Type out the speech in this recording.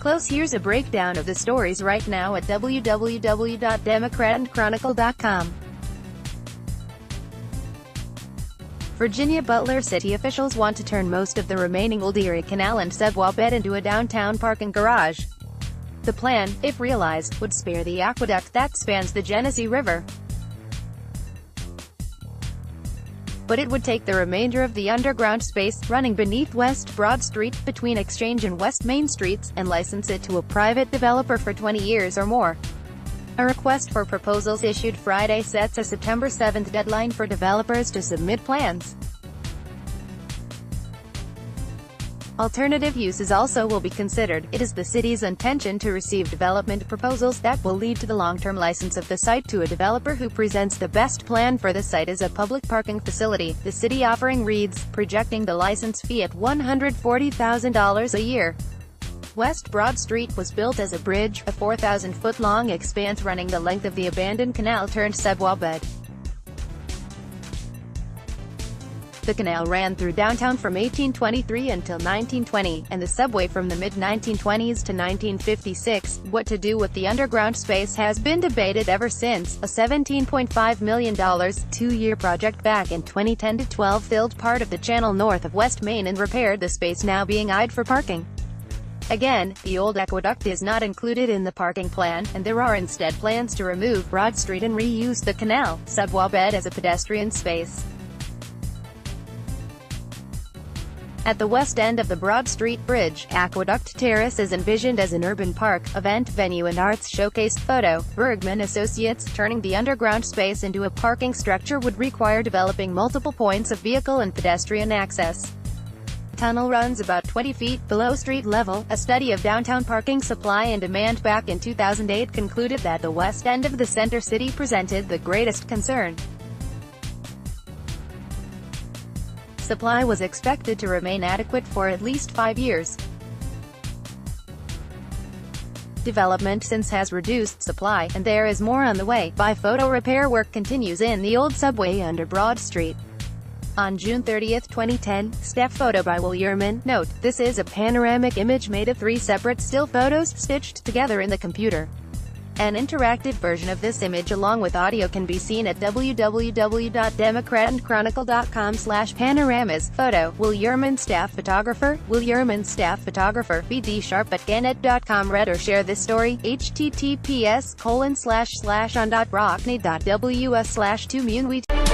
close. Here's a breakdown of the stories right now at www.democratandchronicle.com. Virginia Butler city officials want to turn most of the remaining Old Erie Canal and subway bed into a downtown parking garage. The plan, if realized, would spare the aqueduct that spans the Genesee River. But it would take the remainder of the underground space, running beneath West Broad Street, between Exchange and West Main Streets, and license it to a private developer for 20 years or more. A request for proposals issued Friday sets a September 7 deadline for developers to submit plans. Alternative uses also will be considered. It is the city's intention to receive development proposals that will lead to the long-term license of the site to a developer who presents the best plan for the site as a public parking facility. The city offering reads, projecting the license fee at $140,000 a year. West Broad Street was built as a bridge, a 4,000-foot-long expanse running the length of the abandoned canal-turned-subway bed. The canal ran through downtown from 1823 until 1920, and the subway from the mid-1920s to 1956. What to do with the underground space has been debated ever since. A $17.5 million, two-year project back in 2010-12 filled part of the channel north of West Main and repaired the space now being eyed for parking. Again, the old aqueduct is not included in the parking plan, and there are instead plans to remove Broad Street and reuse the canal subway bed as a pedestrian space. At the west end of the Broad Street Bridge, Aqueduct Terrace is envisioned as an urban park, event venue and arts showcase. Photo, Bergman Associates. Turning the underground space into a parking structure would require developing multiple points of vehicle and pedestrian access. The tunnel runs about 20 feet below street level. A study of downtown parking supply and demand back in 2008 concluded that the west end of the center city presented the greatest concern. Supply was expected to remain adequate for at least 5 years. Development since has reduced supply, and there is more on the way. By photo, repair work continues in the old subway under Broad Street. On June 30, 2010, staff photo by Will Yerman. Note, this is a panoramic image made of 3 separate still photos, stitched together in the computer. An interactive version of this image along with audio can be seen at www.democratandchronicle.com/panoramas. Photo, Will Yerman, staff photographer. Will Yerman, staff photographer. bdsharp@gannett.com. Read or share this story. https://on.rockney.ws/2munwe